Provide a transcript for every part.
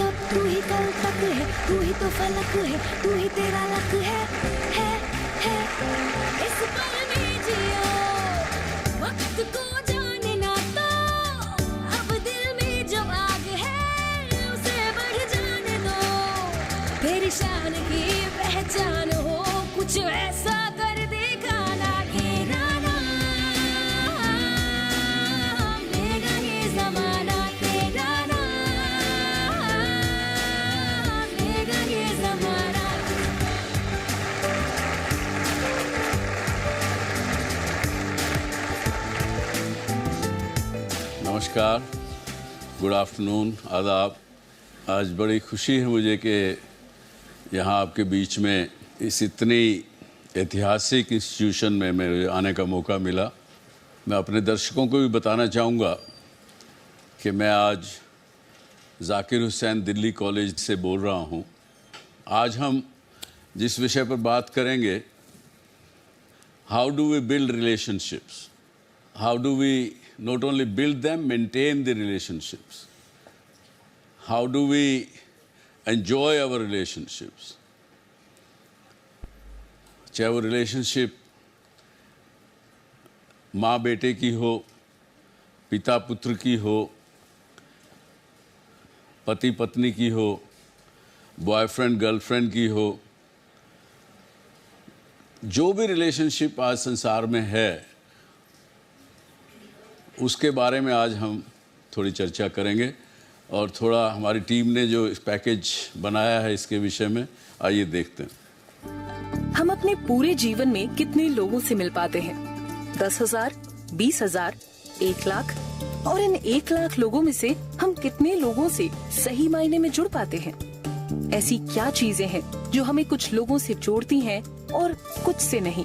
तब तू ही कल तक है, तू ही तो फलक है, तू ही तेरा लक है। इस पल में जियो, वक्त को जाने ना तो, अब दिल में जो आग है उसे बढ़ जाने दो। तेरी शान की पहचान हो, कुछ ऐसा कर दिखाना कि ना लेगा ये जमाना, तेरा ना लेगा ये जमाना। नमस्कार, गुड आफ्टरनून, आदाब। आज बड़ी खुशी है मुझे कि यहाँ आपके बीच में इस इतनी ऐतिहासिक इंस्टीट्यूशन में मेरे आने का मौका मिला। मैं अपने दर्शकों को भी बताना चाहूँगा कि मैं आज ज़ाकिर हुसैन दिल्ली कॉलेज से बोल रहा हूँ। आज हम जिस विषय पर बात करेंगे, how do we build relationships, how do we not only build them, maintain the relationships? How do we enjoy our relationships? चाहे वो रिलेशनशिप माँ बेटे की हो, पिता पुत्र की हो, पति पत्नी की हो, बॉयफ्रेंड गर्लफ्रेंड की हो, जो भी रिलेशनशिप आज संसार में है उसके बारे में आज हम थोड़ी चर्चा करेंगे। और थोड़ा हमारी टीम ने जो इस पैकेज बनाया है इसके विषय में, आइए देखते हैं। हम अपने पूरे जीवन में कितने लोगों से मिल पाते हैं? 10,000, 20,000, 1 लाख? और इन 1 लाख लोगों में से हम कितने लोगों से सही मायने में जुड़ पाते हैं? ऐसी क्या चीजें हैं जो हमें कुछ लोगों से जोड़ती हैं और कुछ से नहीं?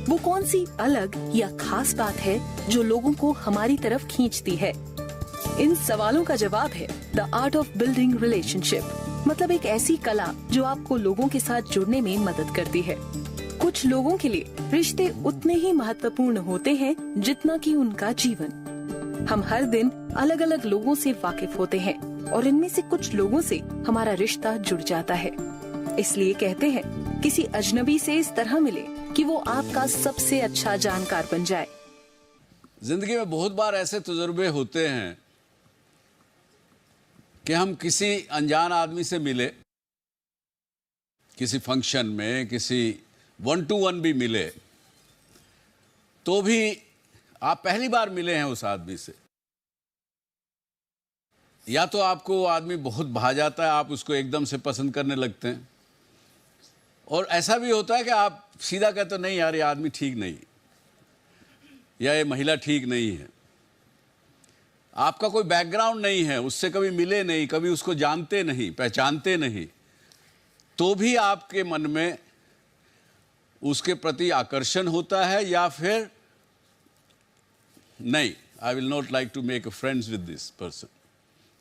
वो कौन सी अलग या खास बात है जो लोगों को हमारी तरफ खींचती है? इन सवालों का जवाब है the art of building relationship, मतलब एक ऐसी कला जो आपको लोगों के साथ जुड़ने में मदद करती है। कुछ लोगों के लिए रिश्ते उतने ही महत्वपूर्ण होते हैं जितना कि उनका जीवन। हम हर दिन अलग अलग लोगों से वाकिफ होते हैं और इनमें से कुछ लोगों से हमारा रिश्ता जुड़ जाता है। इसलिए कहते हैं, किसी अजनबी से इस तरह मिले कि वो आपका सबसे अच्छा जानकार बन जाए। जिंदगी में बहुत बार ऐसे तजुर्बे होते हैं कि हम किसी अनजान आदमी से मिले, किसी फंक्शन में, किसी 1 to 1 भी मिले, तो भी आप पहली बार मिले हैं उस आदमी से, या तो आपको वो आदमी बहुत भा जाता है, आप उसको एकदम से पसंद करने लगते हैं, और ऐसा भी होता है कि आप सीधा कहते हो, नहीं यार ये आदमी ठीक नहीं, या ये महिला ठीक नहीं है। आपका कोई बैकग्राउंड नहीं है, उससे कभी मिले नहीं, कभी उसको जानते नहीं, पहचानते नहीं, तो भी आपके मन में उसके प्रति आकर्षण होता है, या फिर नहीं, I will not like to make a friends with this person.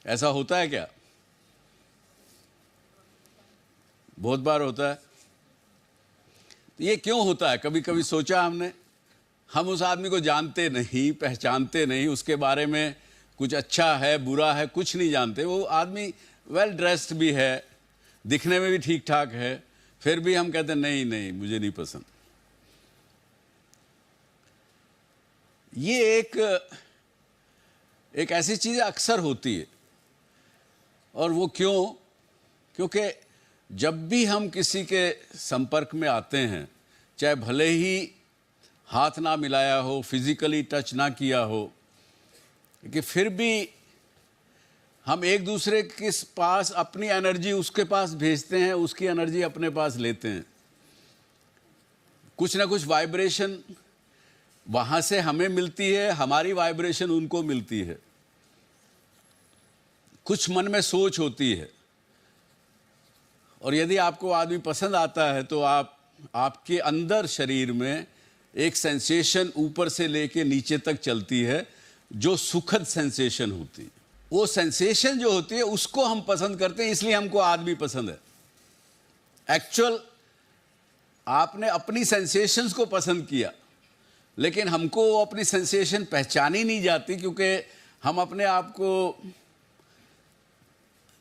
ऐसा होता है क्या? बहुत बार होता है। ये क्यों होता है? कभी कभी सोचा हमने, हम उस आदमी को जानते नहीं, पहचानते नहीं, उसके बारे में कुछ अच्छा है बुरा है कुछ नहीं जानते। वो आदमी वेल ड्रेस्ड भी है, दिखने में भी ठीक ठाक है, फिर भी हम कहते हैं नहीं मुझे नहीं पसंद। ये एक ऐसी चीज़ अक्सर होती है। और वो क्यों? क्योंकि जब भी हम किसी के संपर्क में आते हैं, चाहे भले ही हाथ ना मिलाया हो, फिजिकली टच ना किया हो, कि फिर भी हम एक दूसरे के पास अपनी एनर्जी उसके पास भेजते हैं, उसकी एनर्जी अपने पास लेते हैं। कुछ ना कुछ वाइब्रेशन वहाँ से हमें मिलती है, हमारी वाइब्रेशन उनको मिलती है। कुछ मन में सोच होती है, और यदि आपको आदमी पसंद आता है तो आपके अंदर शरीर में एक सेंसेशन ऊपर से लेके नीचे तक चलती है, जो सुखद सेंसेशन होती है। वो सेंसेशन जो होती है उसको हम पसंद करते हैं, इसलिए हमको आदमी पसंद है। एक्चुअल आपने अपनी सेंसेशंस को पसंद किया, लेकिन हमको वो अपनी सेंसेशन पहचानी नहीं जाती, क्योंकि हम अपने आप को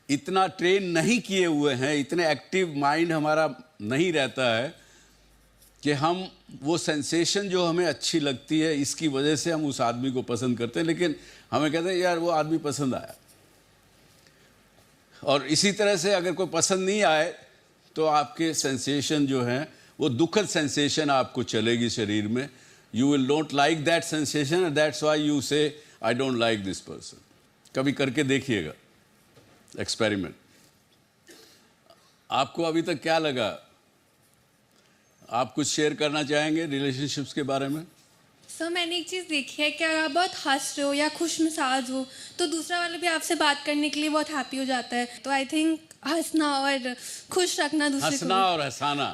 इतना ट्रेन नहीं किए हुए हैं, इतने एक्टिव माइंड हमारा नहीं रहता है कि हम वो सेंसेशन जो हमें अच्छी लगती है इसकी वजह से हम उस आदमी को पसंद करते हैं, लेकिन हमें कहते हैं यार वो आदमी पसंद आया। और इसी तरह से अगर कोई पसंद नहीं आए तो आपके सेंसेशन जो हैं वो दुखद सेंसेशन आपको चलेगी शरीर में। You will not like that sensation and that's why you say I don't like this person. कभी करके देखिएगा एक्सपेरिमेंट। आपको अभी तक क्या लगा? आप कुछ शेयर करना चाहेंगे रिलेशनशिप्स के बारे में? सर मैंने एक चीज़ देखी है कि अगर आप बहुत हंस रहे हो या खुश मिजाज हो तो दूसरा वाला भी आपसे बात करने के लिए बहुत हैप्पी हो जाता है। तो आई थिंक हंसना और खुश रखना दूसरे को। हंसना और हंसाना,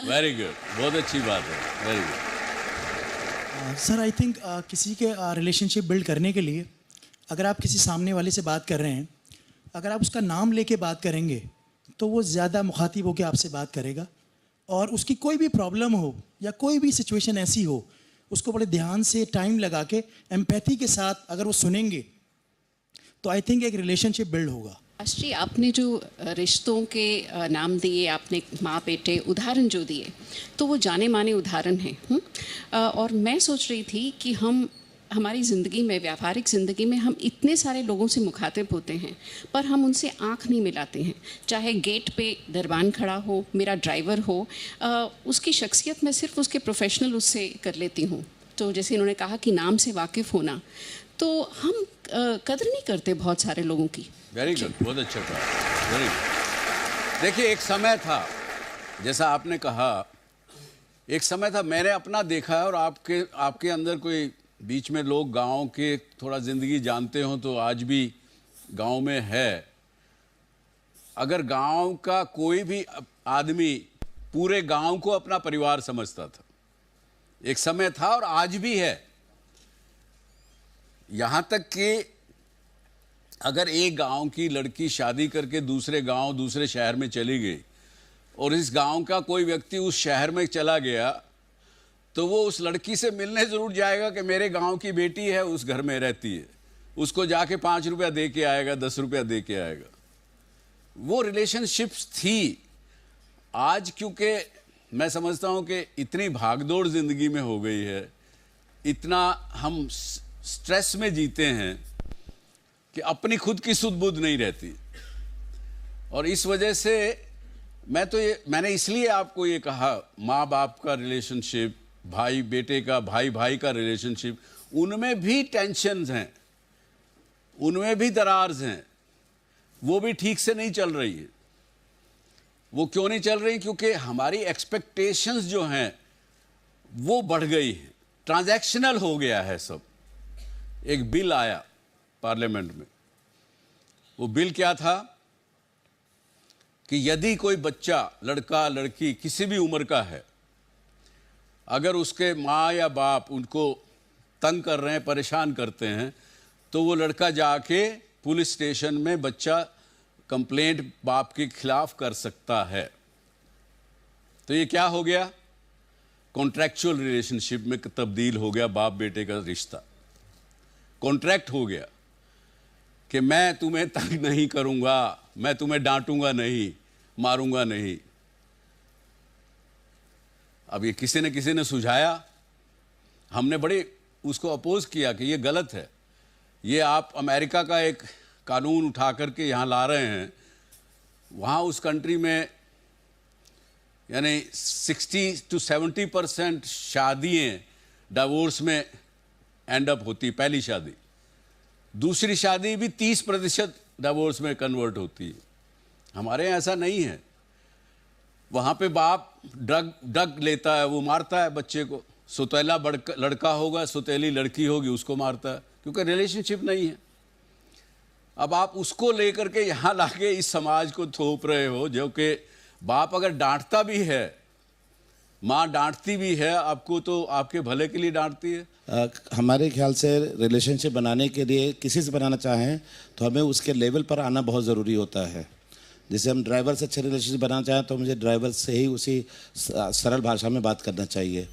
वेरी गुड, बहुत अच्छी बात है, very good. Sir I think किसी के रिलेशनशिप बिल्ड करने के लिए अगर आप किसी सामने वाले से बात कर रहे हैं, अगर आप उसका नाम लेके बात करेंगे तो वो ज़्यादा मुखातिब होकर आपसे बात करेगा, और उसकी कोई भी प्रॉब्लम हो या कोई भी सिचुएशन ऐसी हो उसको बड़े ध्यान से टाइम लगा के एम्पैथी के साथ अगर वो सुनेंगे तो आई थिंक एक रिलेशनशिप बिल्ड होगा। जी, आपने जो रिश्तों के नाम दिए, आपने माँ बेटे उदाहरण जो दिए तो वो जाने माने उदाहरण हैं। और मैं सोच रही थी कि हमारी ज़िंदगी में, व्यावहारिक ज़िंदगी में हम इतने सारे लोगों से मुखातिब होते हैं पर हम उनसे आँख नहीं मिलाते हैं। चाहे गेट पे दरबान खड़ा हो, मेरा ड्राइवर हो, उसकी शख्सियत मैं सिर्फ उसके प्रोफेशनल उससे कर लेती हूँ। तो जैसे इन्होंने कहा कि नाम से वाकिफ़ होना, तो हम कदर नहीं करते बहुत सारे लोगों की। वेरी गुड, बहुत अच्छा कहा, वेरी गुड। देखिए एक समय था, जैसा आपने कहा, एक समय था, मैंने अपना देखा है और आपके अंदर कोई बीच में लोग गांव के थोड़ा ज़िंदगी जानते हो तो आज भी गांव में है। अगर गांव का कोई भी आदमी पूरे गांव को अपना परिवार समझता था, एक समय था और आज भी है। यहाँ तक कि अगर एक गांव की लड़की शादी करके दूसरे गांव, दूसरे शहर में चली गई और इस गांव का कोई व्यक्ति उस शहर में चला गया तो वो उस लड़की से मिलने ज़रूर जाएगा कि मेरे गांव की बेटी है, उस घर में रहती है, उसको जाके 5 रुपया दे के आएगा, 10 रुपया दे के आएगा। वो रिलेशनशिप्स थी। आज क्योंकि मैं समझता हूँ कि इतनी भागदौड़ ज़िंदगी में हो गई है, इतना हम स्ट्रेस में जीते हैं कि अपनी खुद की सुध बुध नहीं रहती। और इस वजह से मैंने इसलिए आपको ये कहा, माँ बाप का रिलेशनशिप, भाई बेटे का, भाई भाई का रिलेशनशिप, उनमें भी टेंशन्स हैं, उनमें भी दरार्स हैं, वो भी ठीक से नहीं चल रही है। वो क्यों नहीं चल रही? क्योंकि हमारी एक्सपेक्टेशंस जो हैं वो बढ़ गई है, ट्रांजैक्शनल हो गया है सब। एक बिल आया पार्लियामेंट में, वो बिल क्या था कि यदि कोई बच्चा, लड़का लड़की किसी भी उम्र का है, अगर उसके माँ या बाप उनको तंग कर रहे हैं, परेशान करते हैं, तो वो लड़का जाके पुलिस स्टेशन में बच्चा कंप्लेंट बाप के खिलाफ कर सकता है। तो ये क्या हो गया? कॉन्ट्रैक्चुअल रिलेशनशिप में तब्दील हो गया बाप बेटे का रिश्ता। कॉन्ट्रैक्ट हो गया कि मैं तुम्हें तंग नहीं करूंगा, मैं तुम्हें डांटूंगा नहीं, मारूंगा नहीं। अब ये किसी ने सुझाया, हमने बड़े उसको अपोज किया कि ये गलत है। ये आप अमेरिका का एक कानून उठा करके यहाँ ला रहे हैं। वहाँ उस कंट्री में यानी 60 to 70% शादियाँ डिवोर्स में एंड अप होती, पहली शादी। दूसरी शादी भी 30% डिवोर्स में कन्वर्ट होती है। हमारे यहाँ ऐसा नहीं है। वहाँ पे बाप ड्रग लेता है, वो मारता है बच्चे को। सुतेला लड़का होगा, सुतेली लड़की होगी, उसको मारता है, क्योंकि रिलेशनशिप नहीं है। अब आप उसको लेकर के यहाँ लाके इस समाज को थोप रहे हो, जो कि बाप अगर डांटता भी है, माँ डांटती भी है आपको, तो आपके भले के लिए डांटती है। हमारे ख्याल से रिलेशनशिप बनाने के लिए, किसी से बनाना चाहें तो हमें उसके लेवल पर आना बहुत ज़रूरी होता है। जैसे हम ड्राइवर से अच्छे रिलेशनशिप बनाना चाहें तो मुझे ड्राइवर से ही उसी सरल भाषा में बात करना चाहिए।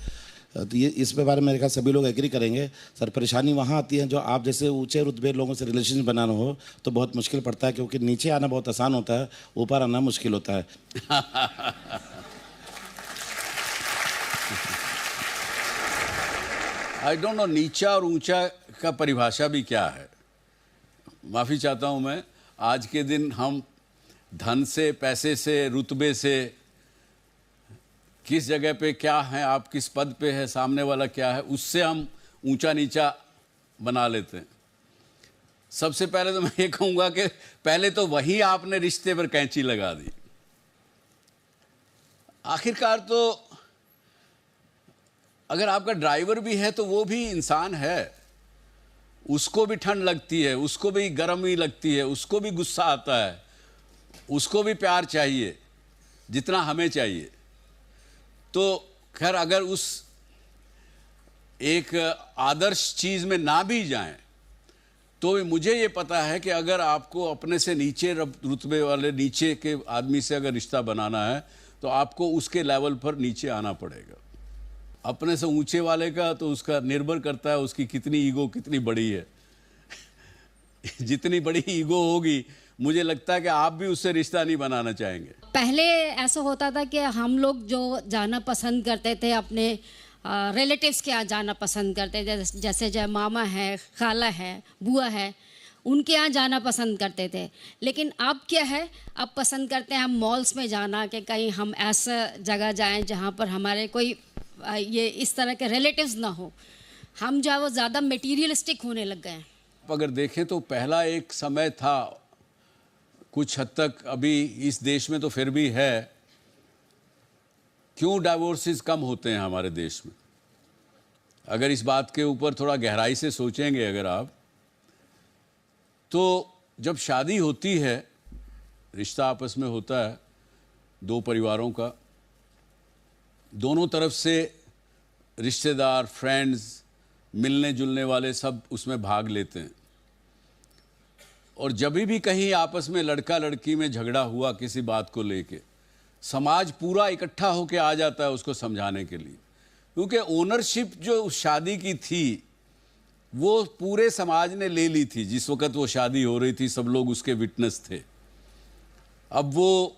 तो ये इस पे बारे में मेरे ख्याल सभी लोग एग्री करेंगे। सर परेशानी वहाँ आती है जो आप जैसे ऊंचे रुतबे लोगों से रिलेशन बनाना हो तो बहुत मुश्किल पड़ता है, क्योंकि नीचे आना बहुत आसान होता है, ऊपर आना मुश्किल होता है। आई डोंट नो नीचा और ऊंचा का परिभाषा भी क्या है। माफ़ी चाहता हूँ मैं, आज के दिन हम धन से, पैसे से, रुतबे से, किस जगह पे क्या है, आप किस पद पे है, सामने वाला क्या है, उससे हम ऊंचा नीचा बना लेते हैं। सबसे पहले तो मैं ये कहूँगा कि पहले तो वही आपने रिश्ते पर कैंची लगा दी। आखिरकार तो अगर आपका ड्राइवर भी है तो वो भी इंसान है, उसको भी ठंड लगती है, उसको भी गर्मी लगती है, उसको भी गुस्सा आता है, उसको भी प्यार चाहिए जितना हमें चाहिए। तो खैर अगर उस एक आदर्श चीज़ में ना भी जाएं तो भी मुझे ये पता है कि अगर आपको अपने से नीचे रुतबे वाले, नीचे के आदमी से अगर रिश्ता बनाना है तो आपको उसके लेवल पर नीचे आना पड़ेगा। अपने से ऊंचे वाले का तो उसका निर्भर करता है उसकी कितनी ईगो कितनी बड़ी है। जितनी बड़ी ईगो होगी मुझे लगता है कि आप भी उससे रिश्ता नहीं बनाना चाहेंगे। पहले ऐसा होता था कि हम लोग जो जाना पसंद करते थे अपने रिलेटिव्स के यहाँ जाना पसंद करते थे, जैसे जो मामा है, खाला है, बुआ है, उनके यहाँ जाना पसंद करते थे। लेकिन अब क्या है, अब पसंद करते हैं हम मॉल्स में जाना, कि कहीं हम ऐसा जगह जाएं जहाँ पर हमारे कोई ये इस तरह के रिलेटिव्स ना हो। हम जो है वो ज़्यादा मटीरियलिस्टिक होने लग गए हैं। अगर देखें तो पहला एक समय था, कुछ हद तक अभी इस देश में तो फिर भी है, क्यों डाइवोर्सेस कम होते हैं हमारे देश में। अगर इस बात के ऊपर थोड़ा गहराई से सोचेंगे अगर आप, तो जब शादी होती है, रिश्ता आपस में होता है दो परिवारों का, दोनों तरफ से रिश्तेदार, फ्रेंड्स, मिलने जुलने वाले सब उसमें भाग लेते हैं। और जब भी कहीं आपस में लड़का लड़की में झगड़ा हुआ किसी बात को लेके, समाज पूरा इकट्ठा होके आ जाता है उसको समझाने के लिए, क्योंकि ओनरशिप जो उस शादी की थी वो पूरे समाज ने ले ली थी। जिस वक्त वो शादी हो रही थी सब लोग उसके विटनेस थे। अब वो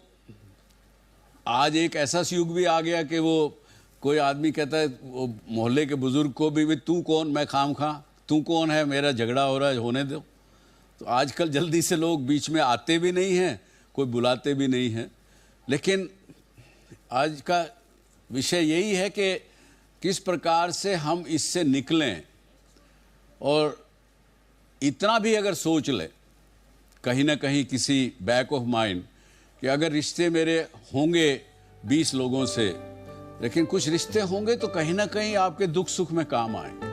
आज एक ऐसा युग भी आ गया कि वो कोई आदमी कहता है वो मोहल्ले के बुजुर्ग को भी तू कौन, मैं खाम खा, तू कौन है, मेरा झगड़ा हो रहा है, होने दो। तो आजकल जल्दी से लोग बीच में आते भी नहीं हैं, कोई बुलाते भी नहीं हैं। लेकिन आज का विषय यही है कि किस प्रकार से हम इससे निकलें, और इतना भी अगर सोच ले कहीं ना कहीं किसी बैक ऑफ माइंड कि अगर रिश्ते मेरे होंगे 20 लोगों से, लेकिन कुछ रिश्ते होंगे तो कहीं ना कहीं आपके दुख सुख में काम आएंगे।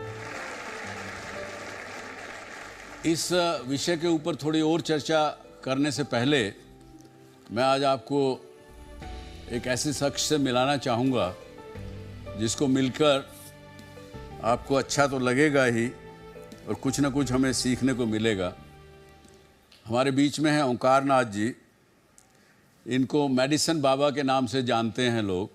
इस विषय के ऊपर थोड़ी और चर्चा करने से पहले मैं आज आपको एक ऐसे शख्स से मिलाना चाहूँगा जिसको मिलकर आपको अच्छा तो लगेगा ही और कुछ ना कुछ हमें सीखने को मिलेगा। हमारे बीच में हैं ओंकार नाथ जी। इनको मेडिसिन बाबा के नाम से जानते हैं लोग।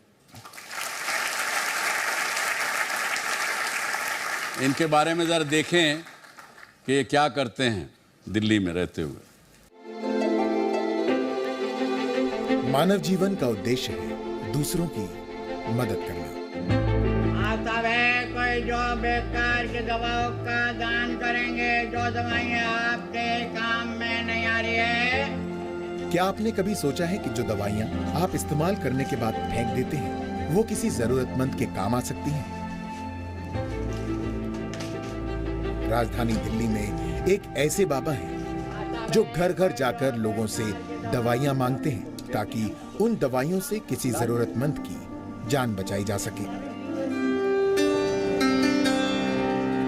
इनके बारे में ज़रा देखें कि ये क्या करते हैं दिल्ली में रहते हुए। मानव जीवन का उद्देश्य है दूसरों की मदद करना। सब है कोई जो बेकार की दवाओं का दान करेंगे, जो दवाइयाँ आपके काम में नहीं आ रही है। क्या आपने कभी सोचा है कि जो दवाइयाँ आप इस्तेमाल करने के बाद फेंक देते हैं वो किसी जरूरतमंद के काम आ सकती हैं? राजधानी दिल्ली में एक ऐसे बाबा हैं जो घर घर जाकर लोगों से दवाइयाँ मांगते हैं ताकि उन दवाइयों से किसी जरूरतमंद की जान बचाई जा सके।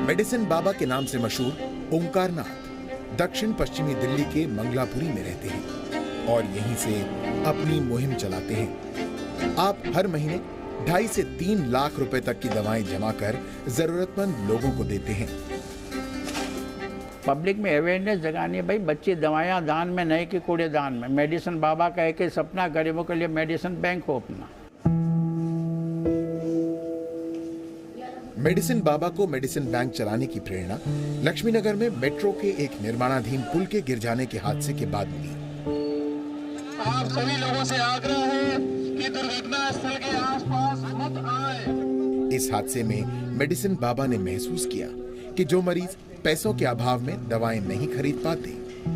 मेडिसिन बाबा के नाम से मशहूर ओंकार नाथ दक्षिण पश्चिमी दिल्ली के मंगलापुरी में रहते हैं और यहीं से अपनी मुहिम चलाते हैं। आप हर महीने 2.5 से 3 लाख रुपए तक की दवाएं जमा कर जरूरतमंद लोगों को देते हैं। पब्लिक में अवेयरनेस जगानी है, भाई बच्चे दवाइयाँ दान में नहीं कि कूड़ेदान में। मेडिसिन बाबा का एक सपना गरीबों के लिए मेडिसिन बैंक हो अपना। मेडिसिन बाबा को मेडिसिन बैंक चलाने की प्रेरणा लक्ष्मीनगर में मेट्रो के एक निर्माणाधीन पुल के गिर जाने के हादसे के बाद मिली। आप सभी लोगों से आग्रह है कि दुर्घटना स्थल के आसपास मत आए। इस हादसे में मेडिसिन बाबा ने महसूस किया कि जो मरीज पैसों के अभाव में दवाएं नहीं खरीद पाते,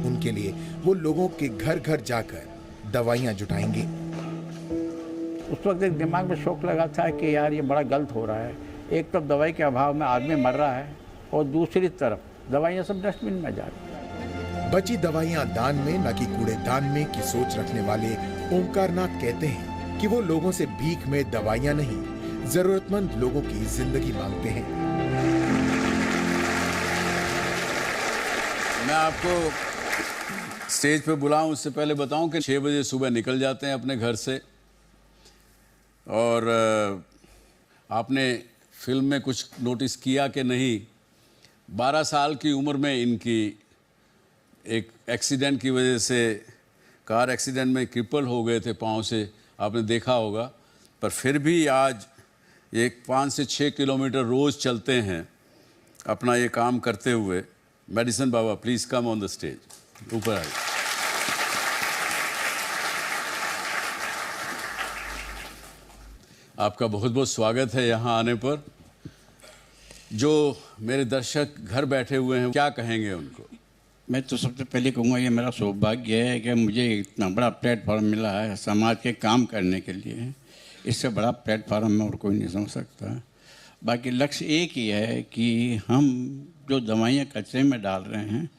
उनके लिए वो लोगों के घर घर जाकर दवाइयां जुटाएंगे। उस वक्त एक दिमाग में शौक लगा था कि यार ये बड़ा गलत हो रहा है। एक तरफ दवाई के अभाव में आदमी मर रहा है और दूसरी तरफ दवाइयां सब डस्टबिन में जा रही। बची दवाइयां दान में न कि कूड़ेदान में की सोच रखने वाले ओंकारनाथ कहते हैं कि वो लोगों से भीख में दवाइयां नहीं, जरूरतमंद लोगों की जिंदगी मांगते हैं। मैं आपको स्टेज पे बुलाऊं उससे पहले बताऊं कि 6 बजे सुबह निकल जाते हैं अपने घर से। और आपने फिल्म में कुछ नोटिस किया कि नहीं, 12 साल की उम्र में इनकी एक एक्सीडेंट की वजह से, कार एक्सीडेंट में क्रिपल हो गए थे पाँव से, आपने देखा होगा। पर फिर भी आज ये 5 से 6 किलोमीटर रोज़ चलते हैं अपना ये काम करते हुए। Medicine Baba, please come on the stage, ऊपर आइए। आपका बहुत बहुत स्वागत है यहाँ आने पर। जो मेरे दर्शक घर बैठे हुए हैं, क्या कहेंगे उनको? मैं तो सबसे पहले कहूँगा ये मेरा सौभाग्य है कि मुझे इतना बड़ा प्लेटफॉर्म मिला है समाज के काम करने के लिए। इससे बड़ा प्लेटफॉर्म में और कोई नहीं समझ सकता। बाकी लक्ष्य एक ही है कि हम जो दवाइयाँ कचरे में डाल रहे हैं,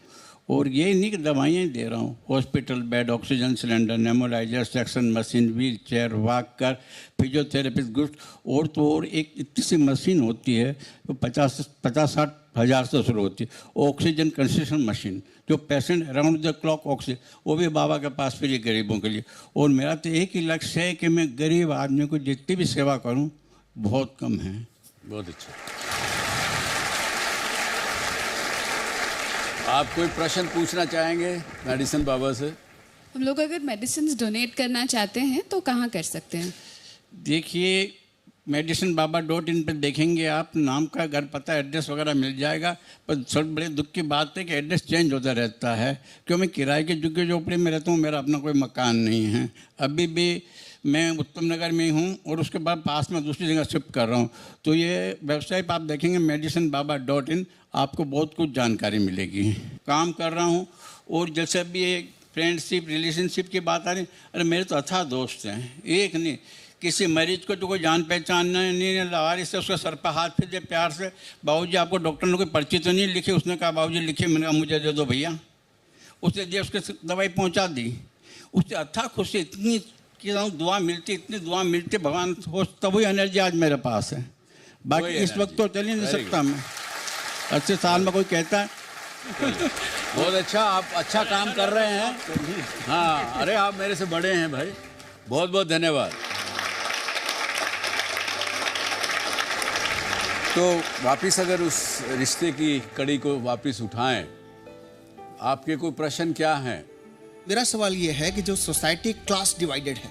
और ये नहीं कि दवाइयाँ दे रहा हूँ, hospital bed, oxygen cylinder, nebulizer, suction machine, wheel chair, walker, physiotherapist, goods, और तो और एक इतनी सी मशीन होती है तो 50-60 हज़ार से शुरू होती है। ऑक्सीजन कंसेशन मशीन जो patient around the clock oxygen, वो भी बाबा के पास फिर गरीबों के लिए। और मेरा तो एक ही लक्ष्य है कि मैं गरीब आदमी को जितनी भी सेवा करूँ बहुत कम है। बहुत अच्छा। आप कोई प्रश्न पूछना चाहेंगे मेडिसिन बाबा से? हम लोग अगर मेडिसिन डोनेट करना चाहते हैं तो कहाँ कर सकते हैं? देखिए, medicinbaba.in पर देखेंगे आप, नाम का, घर पता, एड्रेस वगैरह मिल जाएगा। पर सब बड़े दुख की बात है कि एड्रेस चेंज होता रहता है, क्यों मैं किराए के झुग्गी झोपड़ी में रहता हूँ, मेरा अपना कोई मकान नहीं है। अभी भी मैं उत्तम नगर में हूँ और उसके बाद पास में दूसरी जगह शिफ्ट कर रहा हूँ। तो ये वेबसाइट आप देखेंगे medicinbaba.in, आपको बहुत कुछ जानकारी मिलेगी। काम कर रहा हूँ, और जैसे अभी एक फ्रेंडशिप, रिलेशनशिप की बात आ रही, अरे मेरे तो अच्छा दोस्त हैं, एक नहीं, किसी मरीज को तो कोई जान पहचान नहीं, लवारिस से उसका सर पर हाथ फिर दे प्यार से, बाबूजी आपको डॉक्टर ने कोई पर्ची तो नहीं लिखी? उसने कहा बाबूजी लिखिए। मैंने कहा मुझे दे दो भैया। उसने दिया, उसके दवाई पहुंचा दी। उससे अच्छा खुशी, इतनी कि दुआ मिलती, इतनी दुआ मिलती, भगवान हो, तब वही एनर्जी आज मेरे पास है। बाकी इस वक्त तो चल ही नहीं सकता मैं। अच्छे साल में कोई कहता है बहुत अच्छा, आप अच्छा काम कर रहे हैं। हाँ, अरे आप मेरे से बड़े हैं भाई, बहुत बहुत धन्यवाद। तो वापिस अगर उस रिश्ते की कड़ी को वापिस उठाएं, आपके कोई प्रश्न क्या हैं? मेरा सवाल ये है कि जो सोसाइटी क्लास डिवाइडेड है,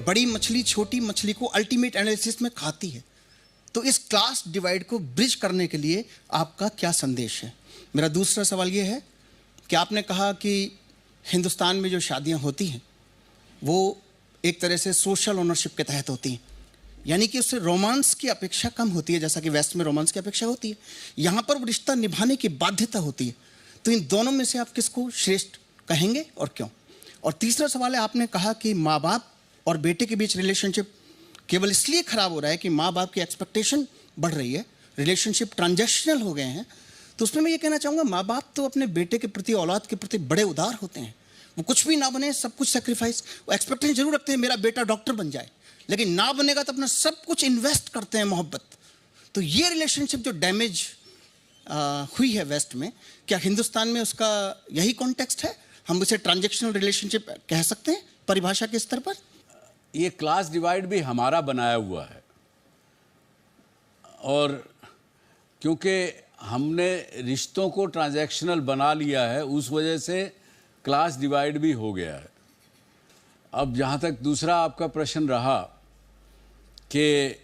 बड़ी मछली छोटी मछली को अल्टीमेट एनालिसिस में खाती है, तो इस क्लास डिवाइड को ब्रिज करने के लिए आपका क्या संदेश है? मेरा दूसरा सवाल ये है कि आपने कहा कि हिंदुस्तान में जो शादियां होती हैं वो एक तरह से सोशल ओनरशिप के तहत होती हैं, यानी कि उससे रोमांस की अपेक्षा कम होती है, जैसा कि वेस्ट में रोमांस की अपेक्षा होती है। यहाँ पर वो रिश्ता निभाने की बाध्यता होती है। तो इन दोनों में से आप किसको श्रेष्ठ कहेंगे और क्यों? और तीसरा सवाल है, आपने कहा कि माँ बाप और बेटे के बीच रिलेशनशिप केवल इसलिए खराब हो रहा है कि माँ बाप की एक्सपेक्टेशन बढ़ रही है, रिलेशनशिप ट्रांजैक्शनल हो गए हैं। तो उसमें मैं ये कहना चाहूँगा, माँ बाप तो अपने बेटे के प्रति, औलाद के प्रति बड़े उदार होते हैं। वो कुछ भी ना बने, सब कुछ सेक्रीफाइस, वो एक्सपेक्टेशन जरूर रखते हैं मेरा बेटा डॉक्टर बन जाए, लेकिन ना बनेगा तो अपना सब कुछ इन्वेस्ट करते हैं मोहब्बत। तो ये रिलेशनशिप जो डैमेज हुई है वेस्ट में, क्या हिंदुस्तान में उसका यही कॉन्टेक्स्ट है? हम उसे ट्रांजैक्शनल रिलेशनशिप कह सकते हैं परिभाषा के स्तर पर? ये क्लास डिवाइड भी हमारा बनाया हुआ है, और क्योंकि हमने रिश्तों को ट्रांजैक्शनल बना लिया है, उस वजह से क्लास डिवाइड भी हो गया है। अब जहाँ तक दूसरा आपका प्रश्न रहा कि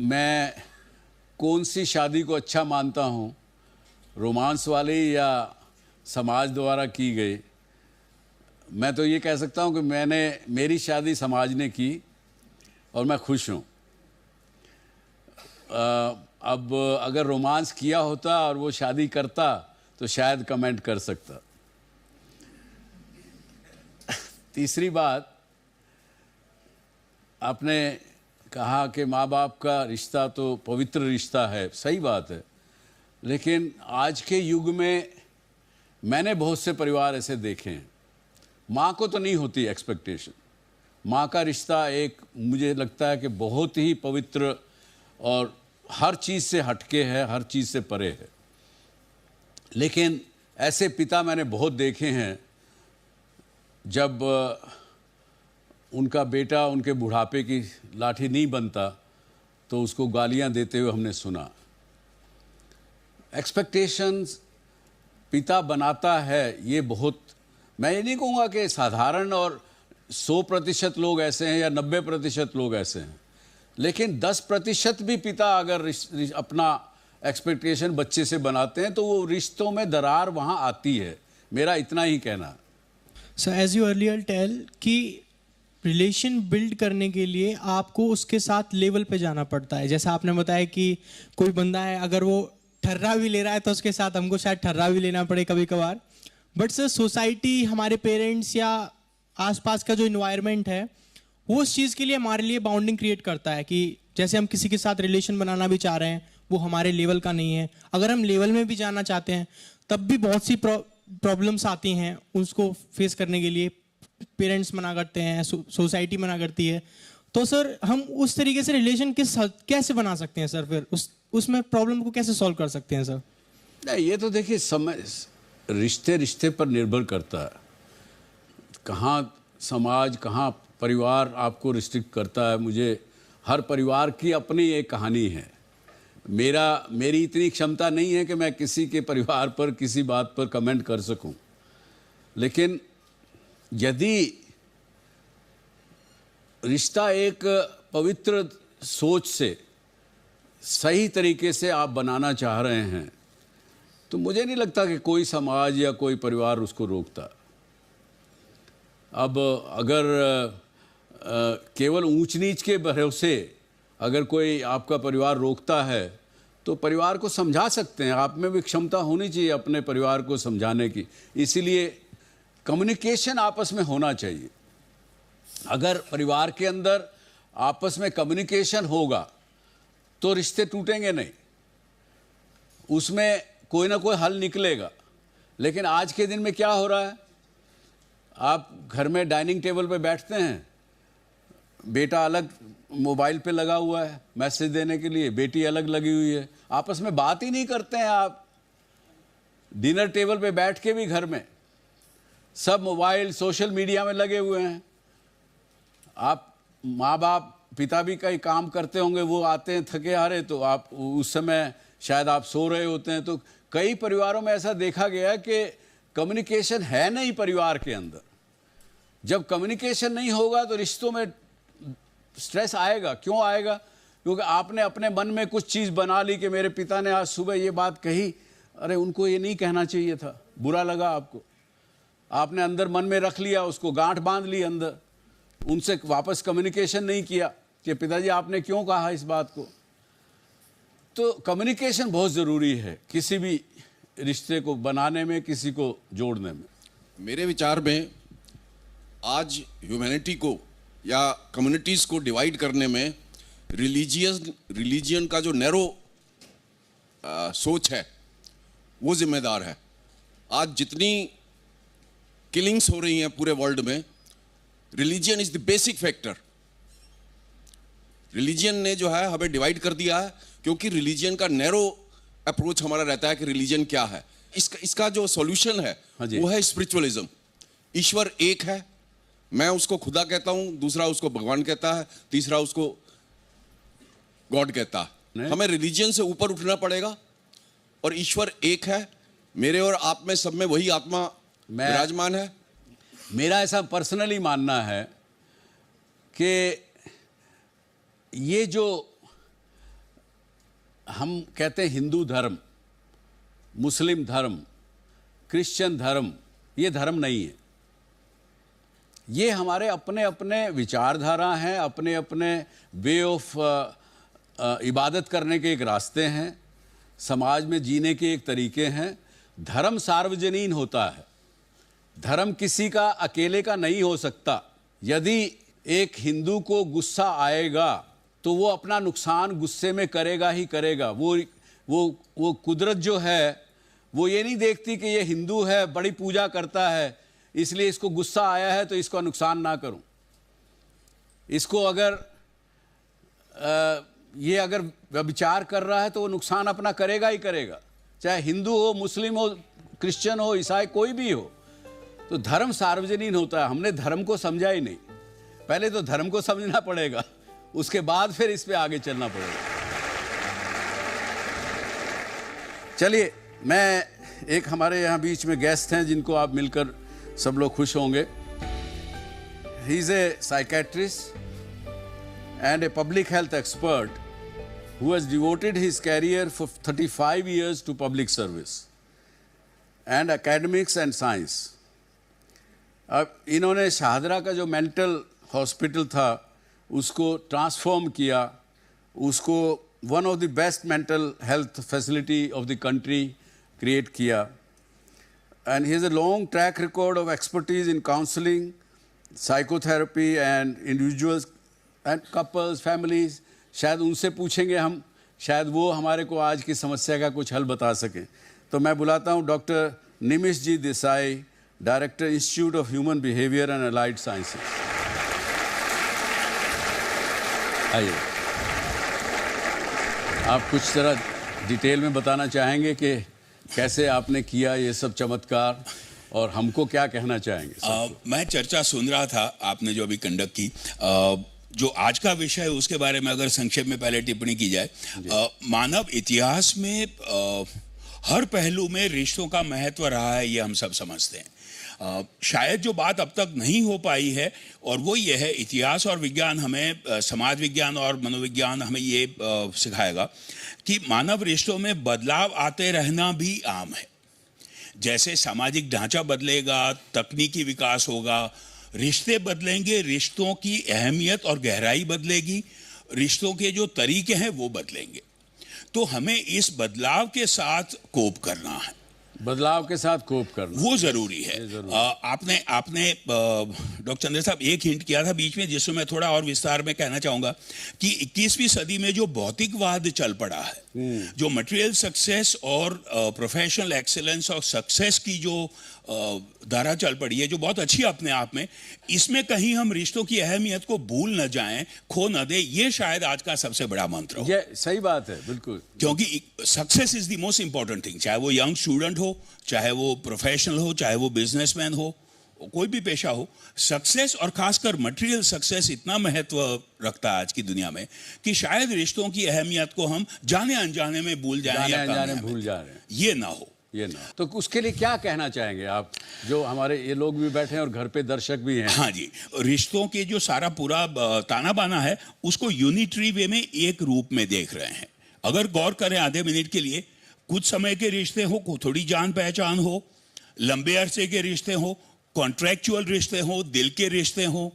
मैं कौन सी शादी को अच्छा मानता हूँ, रोमांस वाली या समाज द्वारा की गई। मैं तो ये कह सकता हूँ कि मेरी शादी समाज ने की और मैं खुश हूँ। अब अगर रोमांस किया होता और वो शादी करता तो शायद कमेंट कर सकता। तीसरी बात, आपने कहा कि माँ बाप का रिश्ता तो पवित्र रिश्ता है, सही बात है, लेकिन आज के युग में मैंने बहुत से परिवार ऐसे देखे हैं, माँ को तो नहीं होती एक्सपेक्टेशन। माँ का रिश्ता एक, मुझे लगता है कि बहुत ही पवित्र और हर चीज़ से हटके है, हर चीज़ से परे है। लेकिन ऐसे पिता मैंने बहुत देखे हैं, जब उनका बेटा उनके बुढ़ापे की लाठी नहीं बनता तो उसको गालियां देते हुए हमने सुना। एक्सपेक्टेशंस पिता बनाता है, ये बहुत, मैं ये नहीं कहूँगा कि साधारण और 100% लोग ऐसे हैं या 90% लोग ऐसे हैं, लेकिन 10% भी पिता अगर अपना एक्सपेक्टेशन बच्चे से बनाते हैं तो वो रिश्तों में दरार वहाँ आती है। मेरा इतना ही कहना। So as you earlier tell कि रिलेशन बिल्ड करने के लिए आपको उसके साथ लेवल पे जाना पड़ता है। जैसा आपने बताया कि कोई बंदा है, अगर वो ठर्रा भी ले रहा है तो उसके साथ हमको शायद ठर्रा भी लेना पड़े कभी कभार। बट सर सोसाइटी, हमारे पेरेंट्स या आसपास का जो इन्वायरमेंट है वो उस चीज़ के लिए हमारे लिए बाउंडिंग क्रिएट करता है कि जैसे हम किसी के साथ रिलेशन बनाना भी चाह रहे हैं, वो हमारे लेवल का नहीं है। अगर हम लेवल में भी जाना चाहते हैं तब भी बहुत सी प्रॉब्लम्स आती हैं, उसको फेस करने के लिए पेरेंट्स मना करते हैं, सोसाइटी मना करती है। तो सर हम उस तरीके से रिलेशन कैसे बना सकते हैं सर? फिर उसमें प्रॉब्लम को कैसे सॉल्व कर सकते हैं सर? नहीं, ये तो देखिए समय रिश्ते पर निर्भर करता है। कहाँ समाज, कहाँ परिवार आपको रिस्ट्रिक्ट करता है। मुझे हर परिवार की अपनी एक कहानी है। मेरी इतनी क्षमता नहीं है कि मैं किसी के परिवार पर किसी बात पर कमेंट कर सकूं, लेकिन यदि रिश्ता एक पवित्र सोच से सही तरीके से आप बनाना चाह रहे हैं तो मुझे नहीं लगता कि कोई समाज या कोई परिवार उसको रोकता। अब अगर केवल ऊंच नीच के भरोसे अगर कोई आपका परिवार रोकता है तो परिवार को समझा सकते हैं। आप में भी क्षमता होनी चाहिए अपने परिवार को समझाने की। इसीलिए कम्युनिकेशन आपस में होना चाहिए। अगर परिवार के अंदर आपस में कम्युनिकेशन होगा तो रिश्ते टूटेंगे नहीं, उसमें कोई ना कोई हल निकलेगा। लेकिन आज के दिन में क्या हो रहा है, आप घर में डाइनिंग टेबल पे बैठते हैं, बेटा अलग मोबाइल पे लगा हुआ है मैसेज देने के लिए, बेटी अलग लगी हुई है, आपस में बात ही नहीं करते हैं। आप डिनर टेबल पे बैठ के भी घर में सब मोबाइल सोशल मीडिया में लगे हुए हैं। आप माँ बाप पिता भी कई काम करते होंगे, वो आते हैं थके हारे तो आप उस समय शायद आप सो रहे होते हैं। तो कई परिवारों में ऐसा देखा गया है कि कम्युनिकेशन है नहीं परिवार के अंदर। जब कम्युनिकेशन नहीं होगा तो रिश्तों में स्ट्रेस आएगा। क्यों आएगा? क्योंकि आपने अपने मन में कुछ चीज़ बना ली कि मेरे पिता ने आज सुबह ये बात कही, अरे उनको ये नहीं कहना चाहिए था, बुरा लगा आपको, आपने अंदर मन में रख लिया, उसको गांठ बांध ली अंदर, उनसे वापस कम्युनिकेशन नहीं किया कि पिताजी आपने क्यों कहा इस बात को। तो कम्युनिकेशन बहुत ज़रूरी है किसी भी रिश्ते को बनाने में, किसी को जोड़ने में। मेरे विचार में आज ह्यूमैनिटी को या कम्युनिटीज़ को डिवाइड करने में रिलीजियन का जो नैरो सोच है वो जिम्मेदार है। आज जितनी किलिंग्स हो रही हैं पूरे वर्ल्ड में, religion is the basic factor. Religion ने जो है हमें डिवाइड कर दिया है, क्योंकि रिलीजियन का नैरो अप्रोच हमारा रहता है कि रिलीजियन क्या है। इसका जो सॉल्यूशन है वो है स्पिरिचुअलिज्म। ईश्वर एक है, मैं उसको खुदा कहता हूं, दूसरा उसको भगवान कहता है, तीसरा उसको गॉड कहता है। हमें रिलीजियन से ऊपर उठना पड़ेगा और ईश्वर एक है। मेरे और आप में सब में वही आत्मा विराजमान है। मेरा ऐसा पर्सनली मानना है कि ये जो हम कहते हैं हिंदू धर्म, मुस्लिम धर्म, क्रिश्चियन धर्म, ये धर्म नहीं है। ये हमारे अपने अपने विचारधारा हैं, अपने अपने वे ऑफ इबादत करने के एक रास्ते हैं, समाज में जीने के एक तरीके हैं। धर्म सार्वजनीन होता है, धर्म किसी का अकेले का नहीं हो सकता। यदि एक हिंदू को गुस्सा आएगा तो वो अपना नुकसान गुस्से में करेगा ही करेगा। वो कुदरत जो है वो ये नहीं देखती कि ये हिंदू है, बड़ी पूजा करता है, इसलिए इसको गुस्सा आया है तो इसको नुकसान ना करूं। इसको अगर ये अगर व्यभिचार कर रहा है तो वो नुकसान अपना करेगा ही करेगा, चाहे हिंदू हो, मुस्लिम हो, क्रिश्चियन हो, ईसाई, कोई भी हो। तो धर्म सार्वजनीन होता है। हमने धर्म को समझा ही नहीं। पहले तो धर्म को समझना पड़ेगा, उसके बाद फिर इस पे आगे चलना पड़ेगा। चलिए, मैं एक हमारे यहाँ बीच में गेस्ट हैं जिनको आप मिलकर सब लोग खुश होंगे। He is a psychiatrist and a public health expert who has devoted his career for 35 years to public service and academics and science. अब इन्होंने शाहदरा का जो मेंटल हॉस्पिटल था उसको ट्रांसफॉर्म किया, उसको one of the best mental health facility of the country create किया। And he has a long track record of expertise in counselling, psychotherapy and individuals and couples, families. शायद उनसे पूछेंगे हम, शायद वो हमारे को आज की समस्या का कुछ हल बता सकें। तो मैं बुलाता हूँ doctor Nimish ji Desai, director institute of human behaviour and allied sciences. आइए, आप कुछ तरह डिटेल में बताना चाहेंगे कि कैसे आपने किया ये सब चमत्कार और हमको क्या कहना चाहेंगे? मैं चर्चा सुन रहा था आपने जो अभी कंडक्ट की, जो आज का विषय है उसके बारे में अगर संक्षेप में पहले टिप्पणी की जाए। मानव इतिहास में हर पहलू में रिश्तों का महत्व रहा है, ये हम सब समझते हैं। शायद जो बात अब तक नहीं हो पाई है और वो ये है, इतिहास और विज्ञान हमें, समाज विज्ञान और मनोविज्ञान हमें ये सिखाएगा कि मानव रिश्तों में बदलाव आते रहना भी आम है। जैसे सामाजिक ढांचा बदलेगा, तकनीकी विकास होगा, रिश्ते बदलेंगे, रिश्तों की अहमियत और गहराई बदलेगी, रिश्तों के जो तरीके हैं वो बदलेंगे। तो हमें इस बदलाव के साथ कोप करना है, बदलाव के साथ कोप करना वो जरूरी है। आपने डॉक्टर चंद्र साहब एक हिंट किया था बीच में, जिसमें मैं थोड़ा और विस्तार में कहना चाहूंगा कि 21वीं सदी में जो भौतिकवाद चल पड़ा है, जो मटेरियल सक्सेस और प्रोफेशनल एक्सीलेंस और सक्सेस की जो धारा चल पड़ी है, जो बहुत अच्छी अपने आप में, इसमें कहीं हम रिश्तों की अहमियत को भूल न जाएं, खो न दे, ये शायद आज का सबसे बड़ा मंत्र हो। ये सही बात है, बिल्कुल। क्योंकि success is the most important thing, चाहे वो यंग स्टूडेंट हो, चाहे वो प्रोफेशनल हो, चाहे वो बिजनेसमैन हो, कोई भी पेशा हो, सक्सेस और खासकर मटेरियल सक्सेस इतना महत्व रखता है आज की दुनिया में कि शायद रिश्तों की अहमियत को हम जाने अनजाने में भूल जाएं या भूल जा रहे हैं। ये ना हो, ये ना। तो उसके लिए क्या कहना चाहेंगे आप, जो हमारे ये लोग भी बैठे हैं और घर पे दर्शक भी हैं? हाँ जी, रिश्तों के जो सारा पूरा ताना बाना है उसको यूनिटरी वे में एक रूप में देख रहे हैं। अगर गौर करें आधे मिनट के लिए, कुछ समय के रिश्ते हो, थोड़ी जान पहचान हो, लंबे अरसे के रिश्ते हो, कॉन्ट्रैक्चुअल रिश्ते हो, दिल के रिश्ते हो,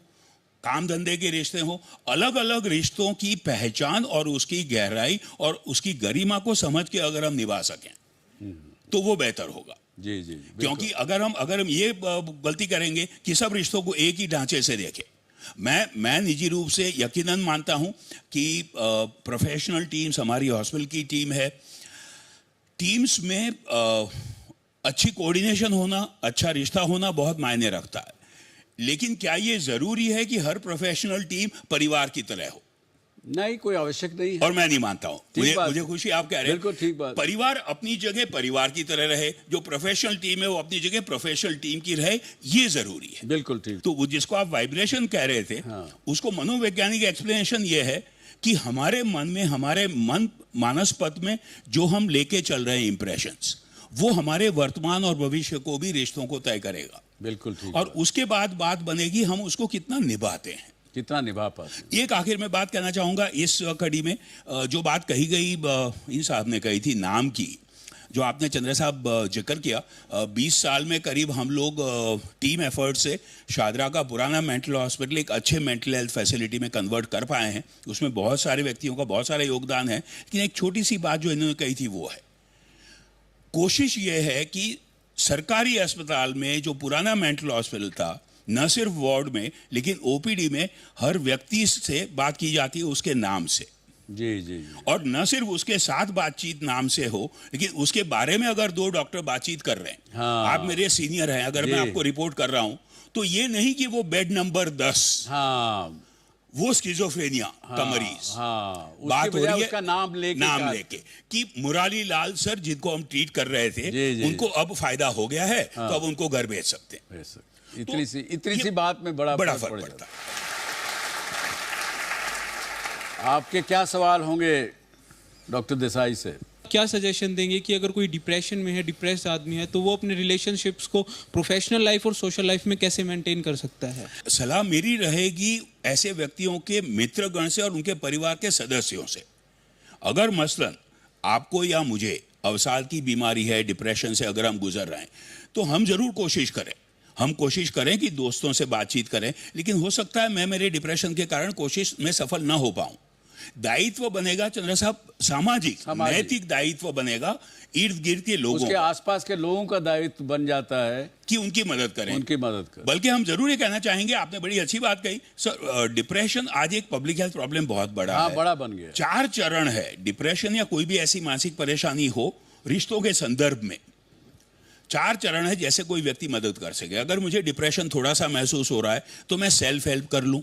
काम धंधे के रिश्ते हो, अलग अलग रिश्तों की पहचान और उसकी गहराई और उसकी गरिमा को समझ के अगर हम निभा सकें तो वो बेहतर होगा। जी जी, क्योंकि अगर हम ये गलती करेंगे कि सब रिश्तों को एक ही ढांचे से देखें, मैं निजी रूप से यकीनन मानता हूं कि प्रोफेशनल टीम्स, हमारी हॉस्पिटल की टीम है, टीम्स में अच्छी कोऑर्डिनेशन होना, अच्छा रिश्ता होना बहुत मायने रखता है। लेकिन क्या ये जरूरी है कि हर प्रोफेशनल टीम परिवार की तरह हो? नहीं, कोई आवश्यक नहीं है। और मैं नहीं मानता हूँ। मुझे खुशी आप कह रहे हैं, बिल्कुल ठीक बात। परिवार अपनी जगह परिवार की तरह रहे, जो प्रोफेशनल टीम है वो अपनी जगह प्रोफेशनल टीम की रहे, ये जरूरी है। बिल्कुल ठीक। तो वो जिसको आप वाइब्रेशन कह रहे थे, उसको मनोवैज्ञानिक एक्सप्लेनेशन ये है कि हमारे मन में, हमारे मन मानस पथ में जो हम लेके चल रहे हैं इंप्रेशंस, वो हमारे वर्तमान और भविष्य को भी, रिश्तों को तय करेगा। बिल्कुल ठीक। और उसके बाद बात बनेगी हम उसको कितना निभाते हैं। कितना निभा पाते हैं। एक आखिर में बात कहना चाहूँगा इस कड़ी में, जो बात कही गई इन साहब ने कही थी नाम की, जो आपने चंद्र साहब जिक्र किया, 20 साल में करीब हम लोग टीम एफर्ट से शादरा का पुराना मेंटल हॉस्पिटल एक अच्छे मेंटल हेल्थ फैसिलिटी में कन्वर्ट कर पाए हैं। उसमें बहुत सारे व्यक्तियों का बहुत सारा योगदान है, लेकिन एक छोटी सी बात जो इन्होंने कही थी वो है, कोशिश ये है कि सरकारी अस्पताल में जो पुराना मेंटल हॉस्पिटल था, न सिर्फ वार्ड में लेकिन ओपीडी में हर व्यक्ति से बात की जाती है उसके नाम से। जी जी। और न सिर्फ उसके साथ बातचीत नाम से हो, लेकिन उसके बारे में अगर 2 डॉक्टर बातचीत कर रहे हैं, हाँ। आप मेरे सीनियर हैं, अगर मैं आपको रिपोर्ट कर रहा हूं तो ये नहीं कि वो बेड नंबर 10, हाँ, वो स्किज़ोफ्रेनिया का मरीज, हाँ, बात हो रही है उसका नाम लेके कि मुरारी लाल सर जिनको हम ट्रीट कर रहे थे उनको अब फायदा हो गया है, हाँ। तो अब उनको घर भेज सकते हैं। इतनी सी बात में बड़ा फर्क पड़ता है। आपके क्या सवाल होंगे डॉक्टर देसाई से? क्या सजेशन देंगे कि अगर कोई डिप्रेशन में है, डिप्रेस्ड आदमी है, तो वो अपने रिलेशनशिप्स को प्रोफेशनल लाइफ और सोशल लाइफ में कैसे मेंटेन कर सकता है? सलाह मेरी रहेगी ऐसे व्यक्तियों के मित्रगण से और उनके परिवार के सदस्यों से। अगर मसलन आपको या मुझे अवसाद की बीमारी है, डिप्रेशन से अगर हम गुजर रहे हैं, तो हम जरूर कोशिश करें कि दोस्तों से बातचीत करें, लेकिन हो सकता है मैं मेरे डिप्रेशन के कारण कोशिश में सफल ना हो पाऊं। दायित्व बनेगा चंद्र साहब, सामाजिक नैतिक दायित्व बनेगा, इर्द गिर्द के लोगों, उसके आसपास के लोगों का दायित्व बन जाता है कि उनकी मदद करें, बल्कि हम जरूर ये कहना चाहेंगे, आपने बड़ी अच्छी बात कही सर, डिप्रेशन आज एक पब्लिक हेल्थ प्रॉब्लम बहुत बड़ा है, बड़ा बन गया। 4 चरण है डिप्रेशन या कोई भी ऐसी मानसिक परेशानी हो रिश्तों के संदर्भ में। 4 चरण है जैसे कोई व्यक्ति मदद कर सके। अगर मुझे डिप्रेशन थोड़ा सा महसूस हो रहा है तो मैं सेल्फ हेल्प कर लूं।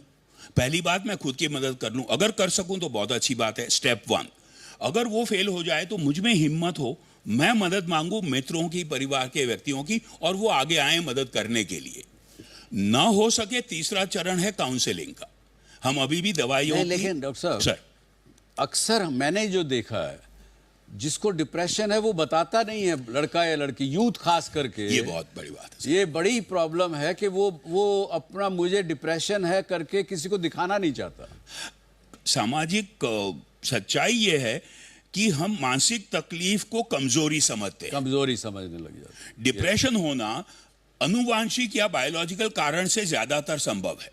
पहली बात, मैं खुद की मदद कर लूं, अगर कर सकूं तो बहुत अच्छी बात है, स्टेप 1। अगर वो फेल हो जाए तो मुझ में हिम्मत हो, मैं मदद मांगू मित्रों की, परिवार के व्यक्तियों की, और वो आगे आए मदद करने के लिए। ना हो सके तीसरा चरण है काउंसलिंग का। हम अभी भी दवाइयों, लेकिन डॉक्टर साहब सर, अक्सर मैंने जो देखा है, जिसको डिप्रेशन है वो बताता नहीं है, लड़का या लड़की, यूथ खास करके। ये बहुत बड़ी बात है, ये बड़ी प्रॉब्लम है कि वो अपना मुझे डिप्रेशन है करके किसी को दिखाना नहीं चाहता। सामाजिक सच्चाई ये है कि हम मानसिक तकलीफ को कमजोरी समझने लग जाते। डिप्रेशन होना अनुवांशिक या बायोलॉजिकल कारण से ज्यादातर संभव है।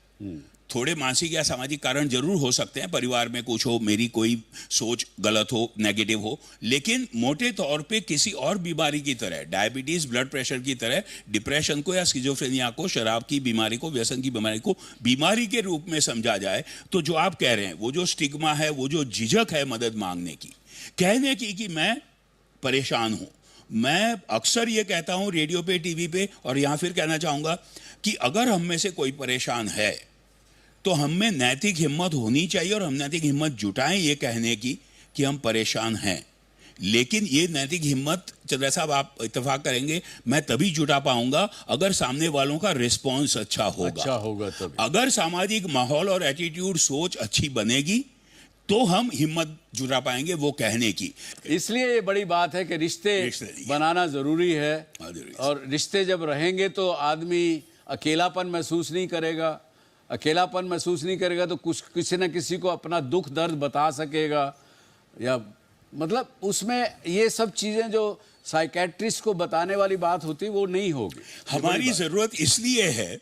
थोड़े मानसिक या सामाजिक कारण जरूर हो सकते हैं, परिवार में कुछ हो, मेरी कोई सोच गलत हो, नेगेटिव हो, लेकिन मोटे तौर पे किसी और बीमारी की तरह, डायबिटीज, ब्लड प्रेशर की तरह, डिप्रेशन को या स्किज़ोफ्रेनिया को, शराब की बीमारी को, व्यसन की बीमारी को बीमारी के रूप में समझा जाए तो जो आप कह रहे हैं, वो जो स्टिग्मा है, वो जो झिझक है मदद मांगने की, कहने की कि मैं परेशान हूं। मैं अक्सर ये कहता हूं रेडियो पे, टीवी पे, और यहां फिर कहना चाहूंगा कि अगर हम में से कोई परेशान है तो हम में नैतिक हिम्मत होनी चाहिए, और हम नैतिक हिम्मत जुटाएं ये कहने की कि हम परेशान हैं। लेकिन ये नैतिक हिम्मत चंद्र साहब, आप इत्तेफाक करेंगे, मैं तभी जुटा पाऊंगा अगर सामने वालों का रिस्पॉन्स अच्छा होगा तभी। अगर सामाजिक माहौल और एटीट्यूड, सोच अच्छी बनेगी तो हम हिम्मत जुटा पाएंगे वो कहने की। इसलिए ये बड़ी बात है कि रिश्ते बनाना जरूरी है, और रिश्ते जब रहेंगे तो आदमी अकेलापन महसूस नहीं करेगा। अकेलापन महसूस नहीं करेगा तो कुछ किसी न किसी को अपना दुख दर्द बता सकेगा, या मतलब उसमें ये सब चीजें जो साइकेट्रिस्ट को बताने वाली बात होती वो नहीं होगी। हमारी जरूरत इसलिए है,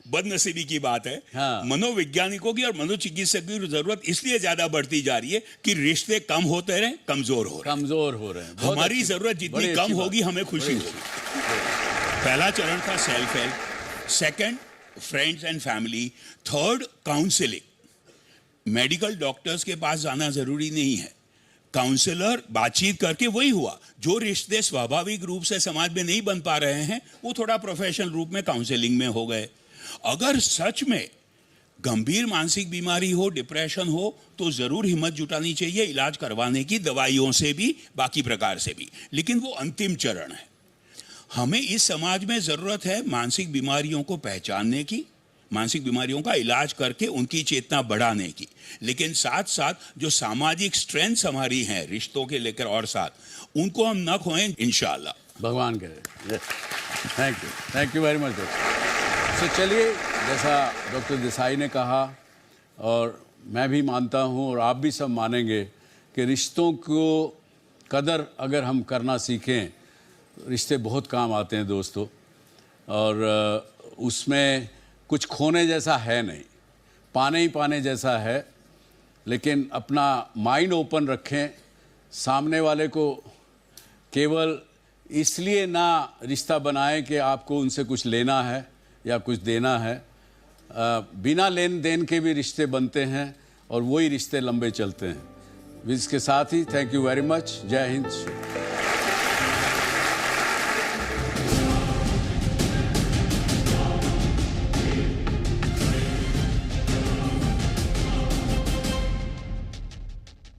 बदनसीबी की बात है, हाँ। मनोवैज्ञानिकों की और मनोचिकित्सकों की जरूरत इसलिए ज्यादा बढ़ती जा रही है कि रिश्ते कम होते रहे, कमजोर हो रहे हैं। हमारी जरूरत जितनी कम होगी हमें खुशी होगी। पहला चरण था self help, second friends and family, third counselling. Medical doctors के पास जाना जरूरी नहीं है, काउंसलर बातचीत करके वही हुआ। जो रिश्ते स्वाभाविक रूप से समाज में नहीं बन पा रहे हैं वो थोड़ा प्रोफेशनल रूप में काउंसलिंग में हो गए। अगर सच में गंभीर मानसिक बीमारी हो, डिप्रेशन हो, तो जरूर हिम्मत जुटानी चाहिए इलाज करवाने की, दवाइयों से भी, बाकी प्रकार से भी, लेकिन वो अंतिम चरण है। हमें इस समाज में जरूरत है मानसिक बीमारियों को पहचानने की, मानसिक बीमारियों का इलाज करके उनकी चेतना बढ़ाने की, लेकिन साथ साथ जो सामाजिक स्ट्रेंथ्स हमारी हैं रिश्तों के लेकर और साथ, उनको हम न खोएं, इंशाल्लाह। भगवान करे। Thank you very much doctor. तो चलिए, जैसा डॉक्टर देसाई ने कहा और मैं भी मानता हूँ और आप भी सब मानेंगे कि रिश्तों को कदर अगर हम करना सीखें, रिश्ते बहुत काम आते हैं दोस्तों। और उसमें कुछ खोने जैसा है नहीं, पाने ही पाने जैसा है। लेकिन अपना माइंड ओपन रखें, सामने वाले को केवल इसलिए ना रिश्ता बनाएं कि आपको उनसे कुछ लेना है या कुछ देना है। बिना लेन देन के भी रिश्ते बनते हैं और वही रिश्ते लंबे चलते हैं। इसके साथ ही थैंक यू वेरी मच। जय हिंद।